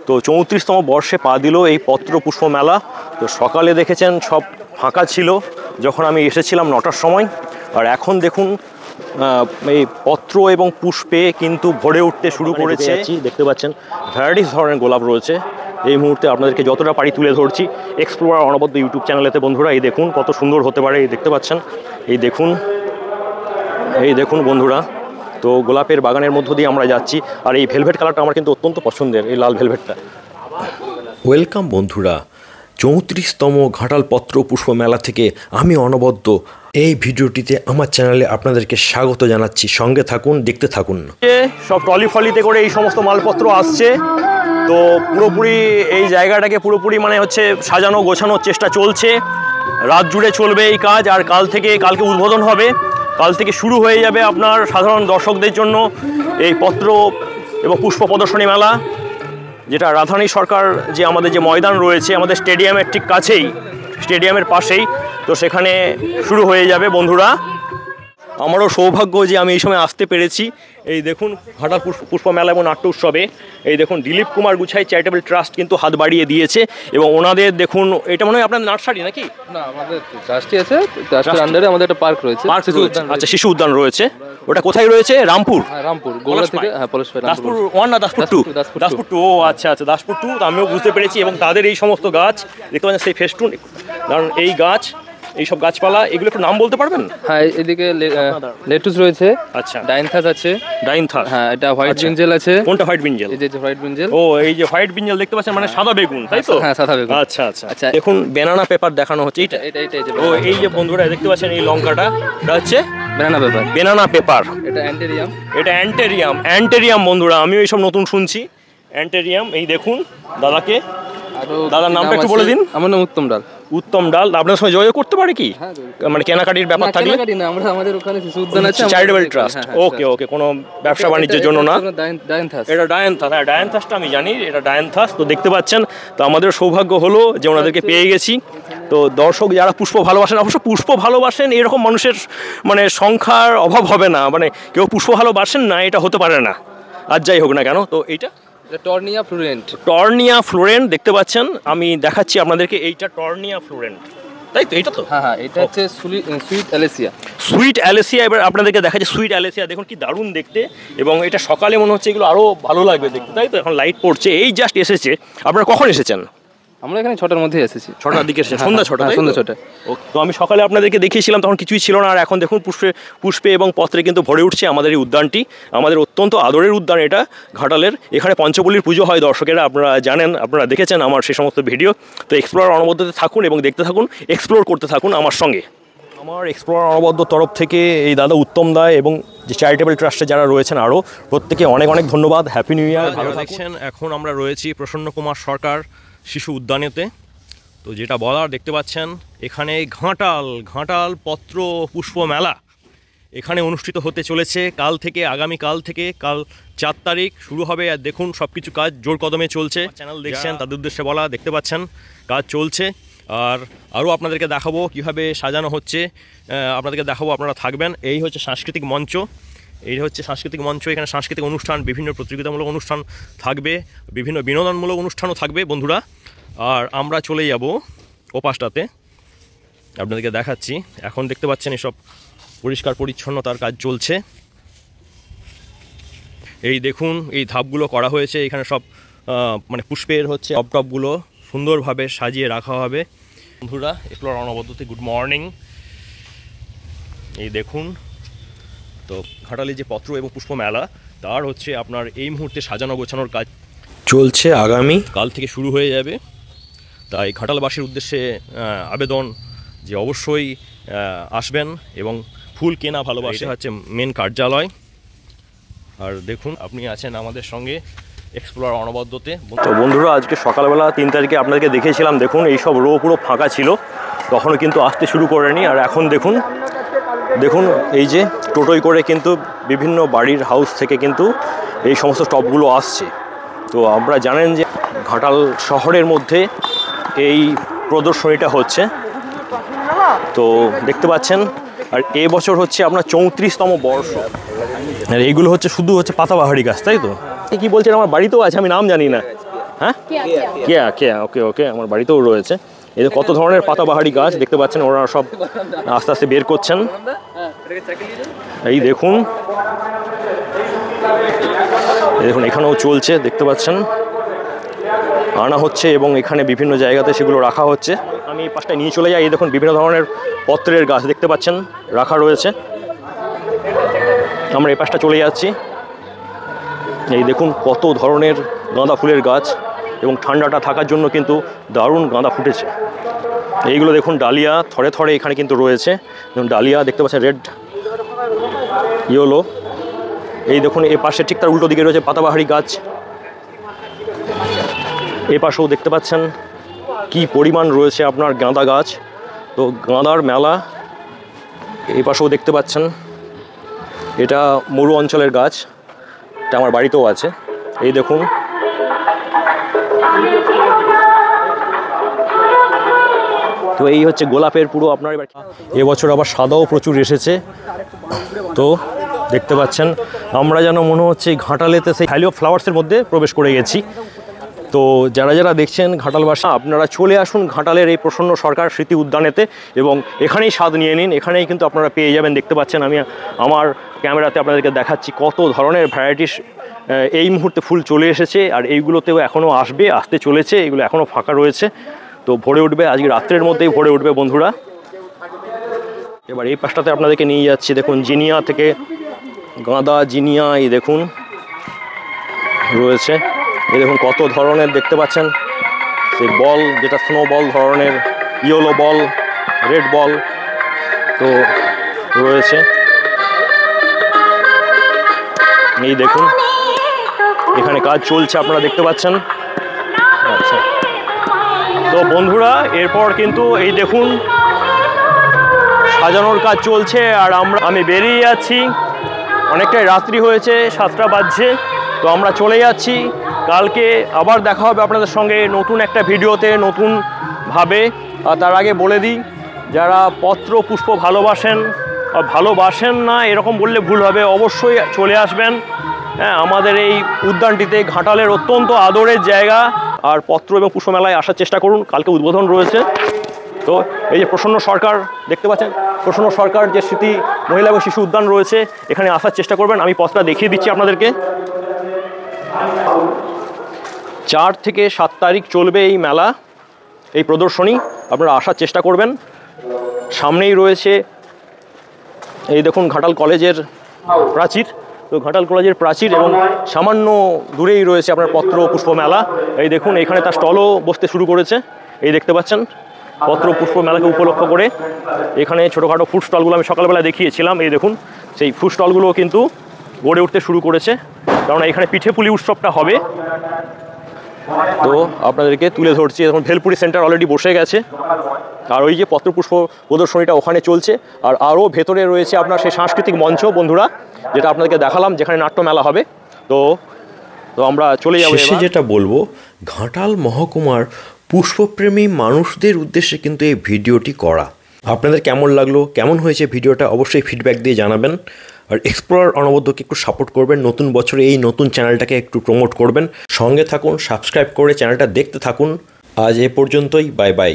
তো 34তম বর্ষে পা দিল এই পত্র পুষ্প মেলা। তো সকালে দেখেছেন সব ফাঁকা ছিল যখন আমি এসেছিলাম 9টার সময়, আর এখন দেখুন এই পত্র এবং পুষ্পে কিন্তু ভরে উঠতে শুরু করেছে। দেখতে পাচ্ছেন ভ্যারাইটিস ধরনের গোলাপ রয়েছে। এই মুহূর্তে আপনাদেরকে যতটা পারি তুলে ধরছি এক্সপ্লোরার অনবদ্য ইউটিউব চ্যানেলেতে। বন্ধুরা এই দেখুন কত সুন্দর হতে পারে, এই দেখতে পাচ্ছেন, এই দেখুন বন্ধুরা। তো গোলাপের বাগানের মধ্য দিয়ে আমরা যাচ্ছি, আর এই ভেলভেট কালারটা আমার কিন্তু অত্যন্ত পছন্দের, এই লাল ভেলভেটটা। ওয়েলকাম বন্ধুরা 34তম ঘাটাল পত্র পুষ্প মেলা থেকে আমি অনবদ্য এই ভিডিওটিতে আমার চ্যানেলে আপনাদেরকে স্বাগত জানাচ্ছি। সঙ্গে থাকুন, দেখতে থাকুন। সব ট্রলি ফলিতে করে এই সমস্ত মালপত্র আসছে। তো পুরোপুরি এই জায়গাটাকে পুরোপুরি মানে হচ্ছে সাজানো গোছানোর চেষ্টা চলছে। রাত জুড়ে চলবে এই কাজ, আর কালকে উদ্বোধন হবে। কাল থেকে শুরু হয়ে যাবে আপনার সাধারণ দর্শকদের জন্য এই পত্র এবং পুষ্প প্রদর্শনী মেলা, যেটা রাজধানী সরকার যে আমাদের যে ময়দান রয়েছে আমাদের স্টেডিয়ামের ঠিক কাছেই, স্টেডিয়ামের পাশেই, তো সেখানে শুরু হয়ে যাবে বন্ধুরা। আমারও সৌভাগ্য যে আমি এই সময় আসতে পেরেছি। এই দেখুন ঘাটাল পুষ্প মেলা এবং নাট্য উৎসবে এই দেখুন দিলীপ কুমার গুছাই চ্যারিটেবল ট্রাস্ট কিন্তু হাত বাড়িয়ে দিয়েছে, এবং ওনাদের দেখুন এটা মনে হয় আপনার নার্সারি নাকি? না, আমাদের ট্রাস্টই আছে, ট্রাস্টের আন্ডারে আমাদের একটা পার্ক রয়েছে, আচ্ছা শিশু উদ্যান রয়েছে। ওটা কোথায় রয়েছে? রামপুর। হ্যাঁ রামপুর, গোলা থেকে, হ্যাঁ পলাশপাড়া। দাসপুর 1 না দাসপুর 2? দাসপুর 2। ও আচ্ছা আচ্ছা, দাসপুর 2। আমিও বুঝতে পেরেছি। এবং তাদের এই সমস্ত গাছ দেখতে পাচ্ছেন, সেই ফেস্টুন, কারণ এই গাছ, এইসব গাছপালা, এগুলো একটু নাম বলতে পারবেন? হ্যাঁ, এদিকে লেটুস রয়েছে, আচ্ছা, ডাইনথাস আছে। ডাইনথাস, হ্যাঁ, এটা হোয়াইট ব্রিঞ্জেল আছে। কোনটা হোয়াইট ব্রিঞ্জেল? এই যে হোয়াইট ব্রিঞ্জেল। ও এই যে হোয়াইট ব্রিঞ্জেল দেখতে পাচ্ছেন, মানে সাদা বেগুন, তাই তো? হ্যাঁ, সাদা বেগুন। আচ্ছা আচ্ছা আচ্ছা। দেখুন ব্যানানা পেপার দেখানো হচ্ছে। এটা ও এই যে বন্ধুরা দেখতে পাচ্ছেন এই লঙ্কাটা, এটা হচ্ছে ব্যানানা পেপার। Banana paper. এটা অ্যান্টেরিয়াম। এটা অ্যান্টেরিয়াম বন্ধুরা, আমিও এইসব নতুন শুনছি। অ্যান্টেরিয়াম। এই দেখুন দাদার নামটা একটু বলে দিন। আমার নাম উত্তম ডাল। উত্তম ডাল। আপনার সঙ্গে যোগাযোগ করতে পারে কি? মানে কেনাকাটির ব্যাপার থাকলে? না, আমাদের ওখানে শিশু উদ্যান আছে, চ্যারিটেবল ট্রাস্ট। ওকে ওকে, কোনো ব্যবসা বাণিজ্যের জন্য না। ডাইনথাস। এটা ডায়ানথাস। হ্যাঁ, ডায়ানথাসটা আমি জানি, এটা ডায়ানথাস। তো দেখতে পাচ্ছেন, তো আমাদের সৌভাগ্য হলো যে ওনাদেরকে পেয়ে গেছি। তো দর্শক যারা পুষ্প ভালোবাসেন, অবশ্য পুষ্প ভালোবাসেন এরকম মানুষের মানে সংখ্যার অভাব হবে না, মানে কেউ পুষ্প ভালোবাসেন না এটা হতে পারে না, আর যাই হোক না কেন। তো এইটা টর্নিয়া ফ্লোরেন্ট দেখতে পাচ্ছেন, আমি দেখাচ্ছি আপনাদেরকে। এইটা টর্নিয়া ফ্লোরেন্ট, তাই তো? এইটা তো? হ্যাঁ, এটা হচ্ছে সুইট অ্যালেসিয়া। এবার আপনাদেরকে দেখাচ্ছি সুইট অ্যালেসিয়া। দেখুন কি দারুণ দেখতে, এবং এটা সকালে মনে হচ্ছে এগুলো আরও ভালো লাগবে দেখতে, তাই তো? এখন লাইট পড়ছে, এই জাস্ট এসেছে। আপনারা কখন এসেছেন? আমরা এখানে 6টার মধ্যে এসেছি। 6টার দিকে এসেছে, সন্ধ্যা 6টা? সন্ধ্যা 6টা। তো আমি সকালে আপনাদেরকে দেখিয়েছিলাম, তখন কিছুই ছিল না, আর এখন দেখুন পুষ্পে এবং পত্রে কিন্তু ভরে উঠছে আমাদের এই উদ্যানটি। আমাদের অত্যন্ত আদরের উদ্যান এটা ঘাটালের। এখানে পঞ্চবল্লীর পুজো হয় দর্শকেরা, আপনারা জানেন, আপনারা দেখেছেন আমার সে সমস্ত ভিডিও। তো এক্সপ্লোরার অনবদ্যতে থাকুন এবং দেখতে থাকুন, এক্সপ্লোর করতে থাকুন আমার সঙ্গে। আমার এক্সপ্লোরার অনবদ্য তরফ থেকে এই দাদা উত্তম দায় এবং যে চ্যারিটেবল ট্রাস্টে যারা রয়েছেন আরও প্রত্যেকে অনেক অনেক ধন্যবাদ। Happy new year. ভালো থাকছেন। এখন আমরা রয়েছি প্রসন্ন কুমার সরকার শিশু উদ্যানেতে। তো যেটা বলার, দেখতে পাচ্ছেন এখানে ঘাটাল পত্র পুষ্প মেলা এখানে অনুষ্ঠিত হতে চলেছে কাল থেকে, আগামীকাল থেকে। কাল 4 তারিখ শুরু হবে, আর দেখুন সব কিছু কাজ জোর কদমে চলছে। চ্যানেল দেখছেন তাদের উদ্দেশ্যে বলা, দেখতে পাচ্ছেন কাজ চলছে। আর আরও আপনাদেরকে দেখাবো কীভাবে সাজানো হচ্ছে, আপনাদেরকে দেখাবো, আপনারা থাকবেন। এই হচ্ছে সাংস্কৃতিক মঞ্চ, এখানে সাংস্কৃতিক অনুষ্ঠান, বিভিন্ন প্রতিযোগিতামূলক অনুষ্ঠান থাকবে, বিভিন্ন বিনোদনমূলক অনুষ্ঠানও থাকবে বন্ধুরা। আর আমরা চলে যাব ওপাশটাতে, আপনাদেরকে দেখাচ্ছি। এখন দেখতে পাচ্ছেন এসব পরিষ্কার পরিচ্ছন্নতার কাজ চলছে। এই দেখুন এই ধাপগুলো করা হয়েছে, এখানে সব মানে পুষ্পের হচ্ছে টপগুলো সুন্দরভাবে সাজিয়ে রাখা হবে বন্ধুরা। এক্সপ্লোরার অনবদ্যতে গুড মর্নিং। এই দেখুন, তো ঘাটালে যে পত্র এবং পুষ্প মেলা তার হচ্ছে আপনার এই মুহূর্তে সাজানো গোছানোর কাজ চলছে, আগামী কাল থেকে শুরু হয়ে যাবে। তাই ঘাটালবাসীর উদ্দেশ্যে আবেদন যে অবশ্যই আসবেন এবং ফুল কেনা ভালোবাসে হচ্ছে মেন কার্যালয়। আর দেখুন আপনি আছেন আমাদের সঙ্গে এক্সপ্লোরার অনবদ্যতে। তো বন্ধুরা আজকে সকালবেলা 3 তারিখে আপনাদেরকে দেখিয়েছিলাম, দেখুন এইসব রো পুরো ফাঁকা ছিল, তখনও কিন্তু আসতে শুরু করেনি। আর এখন দেখুন এই যে টোটোয় করে কিন্তু বিভিন্ন বাড়ির হাউস থেকে কিন্তু এই সমস্ত টপগুলো আসছে। তো আমরা জানেন যে ঘাটাল শহরের মধ্যে এই প্রদর্শনীটা হচ্ছে, তো দেখতে পাচ্ছেন। আর এবছর হচ্ছে আপনার 34তম বর্ষ। আর এইগুলো হচ্ছে শুধু হচ্ছে পাতাবাহারি গাছ, তাই তো? কি বলছেন? আমার বাড়িতেও আছে, আমি নাম জানি না। হ্যাঁ কেয়া কেয়া, ওকে ওকে, আমার বাড়িতেও রয়েছে। এদের কত ধরনের পাতাবাহারি গাছ দেখতে পাচ্ছেন, ওরা সব আস্তে আস্তে বের করছেন। এই দেখুন, দেখুন এখানেও চলছে, দেখতে পাচ্ছেন আনা হচ্ছে এবং এখানে বিভিন্ন জায়গাতে সেগুলো রাখা হচ্ছে। আমি এই পাশটায় নিয়ে চলে যাই। এই দেখুন বিভিন্ন ধরনের পত্রের গাছ দেখতে পাচ্ছেন রাখা রয়েছে। আমরা এই পাশটা চলে যাচ্ছি। এই দেখুন কত ধরনের গাঁদা ফুলের গাছ, এবং ঠান্ডাটা থাকার জন্য কিন্তু দারুণ গাঁদা ফুটেছে। এইগুলো দেখুন ডালিয়া থরে থরে এখানে কিন্তু রয়েছে। যেমন ডালিয়া দেখতে পাচ্ছেন রেড, ইয়েলো। এই দেখুন এ পাশে ঠিক তার উল্টো দিকে রয়েছে পাতাবাহারি গাছ। এ পাশেও দেখতে পাচ্ছেন কি পরিমাণ রয়েছে আপনার গাঁদা গাছ। তো গাঁদার মেলা এই পাশেও দেখতে পাচ্ছেন। এটা মরু অঞ্চলের গাছ, এটা আমার বাড়িতেও আছে। এই দেখুন তো এই হচ্ছে গোলাপের পুরো আপনার। এবছর আবার সাদাও প্রচুর এসেছে। তো দেখতে পাচ্ছেন আমরা যেন মনে হচ্ছে ঘাটালেতে সেই ভ্যালি অফ ফ্লাওয়ার্সের মধ্যে প্রবেশ করে গেছি। তো যারা যারা দেখছেন ঘাটালবাসী, আপনারা চলে আসুন ঘাটালের এই প্রসন্ন সরকার স্মৃতি উদ্যানেতে এবং এখানেই স্বাদ নিয়ে নিন। এখানেই কিন্তু আপনারা পেয়ে যাবেন। দেখতে পাচ্ছেন আমি আমার ক্যামেরাতে আপনাদেরকে দেখাচ্ছি কত ধরনের ভ্যারাইটিস এই মুহূর্তে ফুল চলে এসেছে, আর এইগুলোতেও এখনও আসতে চলেছে। এগুলো এখনও ফাঁকা রয়েছে, তো ভরে উঠবে আজকে রাত্রের মধ্যেই ভরে উঠবে বন্ধুরা। এবার এই পাশটাতে আপনাদেরকে নিয়ে যাচ্ছি। দেখুন জিনিয়া থেকে গাঁদা, জিনিয়া এই দেখুন রয়েছে। এই দেখুন কত ধরনের দেখতে পাচ্ছেন সেই বল, যেটা স্নো বল ধরনের, ইয়েলো বল, রেড বল তো রয়েছে। এই দেখুন এখানে কাজ চলছে, আপনারা দেখতে পাচ্ছেন। আচ্ছা, তো বন্ধুরা এরপর কিন্তু এই দেখুন সাজানোর কাজ চলছে, আর আমি বেরিয়ে যাচ্ছি। অনেকটাই রাত্রি হয়েছে, 7টা বাজছে। তো আমরা চলে যাচ্ছি। কালকে আবার দেখা হবে আপনাদের সঙ্গে নতুন একটা ভিডিওতে, নতুনভাবে। আর তার আগে বলে দিই, যারা পত্র পুষ্প ভালোবাসেন না এরকম বললে ভুল হবে, অবশ্যই চলে আসবেন। হ্যাঁ, আমাদের এই উদ্যানটিতে ঘাটালের অত্যন্ত আদরের জায়গা। আর পত্র এবং পুষ্প মেলায় আসার চেষ্টা করুন, কালকে উদ্বোধন রয়েছে। তো এই যে প্রসন্ন সরকার দেখতে পাচ্ছেন, প্রসন্ন সরকার যে স্মৃতি মহিলা এবং শিশু উদ্যান রয়েছে, এখানে আসার চেষ্টা করবেন। আমি পথটা দেখিয়ে দিচ্ছি আপনাদেরকে। 4 থেকে 7 তারিখ চলবে এই মেলা, এই প্রদর্শনী। আপনারা আসার চেষ্টা করবেন। সামনেই রয়েছে এই দেখুন ঘাটাল কলেজের প্রাচীর। তো ঘাটাল কলেজের প্রাচীর এবং সামান্য দূরেই রয়েছে আপনার পত্র পুষ্প মেলা। এই দেখুন এখানে তার স্টলও বসতে শুরু করেছে। এই দেখতে পাচ্ছেন পত্র পুষ্প মেলাকে উপলক্ষ করে এখানে ছোটোখাটো ফুড স্টলগুলো আমি সকালবেলা দেখিয়েছিলাম। এই দেখুন সেই ফুড স্টলগুলোও কিন্তু গড়ে উঠতে শুরু করেছে, কারণ এখানে পিঠে পুলি উৎসবটা হবে। তো আপনাদেরকে তুলে ধরছি। এখন ভেলপুরি সেন্টার অলরেডি বসে গেছে, আর ওই যে পত্রপুষ্প প্রদর্শনীটা ওখানে চলছে। আর আরও ভেতরে রয়েছে আপনার সেই সাংস্কৃতিক মঞ্চ বন্ধুরা, যেটা আপনাদেরকে দেখালাম, যেখানে নাট্য মেলা হবে। তো আমরা চলে যাবো। শেষে যেটা বলবো, ঘাটাল মহকুমার পুষ্পপ্রেমী মানুষদের উদ্দেশ্যে কিন্তু এই ভিডিওটি করা। আপনাদের কেমন লাগলো, কেমন হয়েছে ভিডিওটা, অবশ্যই ফিডব্যাক দিয়ে জানাবেন। আর এক্সপ্লোরার অনবদ্যকে একটু সাপোর্ট করবেন। নতুন বছরে এই নতুন চ্যানেলটাকে একটু প্রমোট করবেন। সঙ্গে থাকুন, সাবস্ক্রাইব করে চ্যানেলটা দেখতে থাকুন। আজ এ পর্যন্তই, বাই বাই।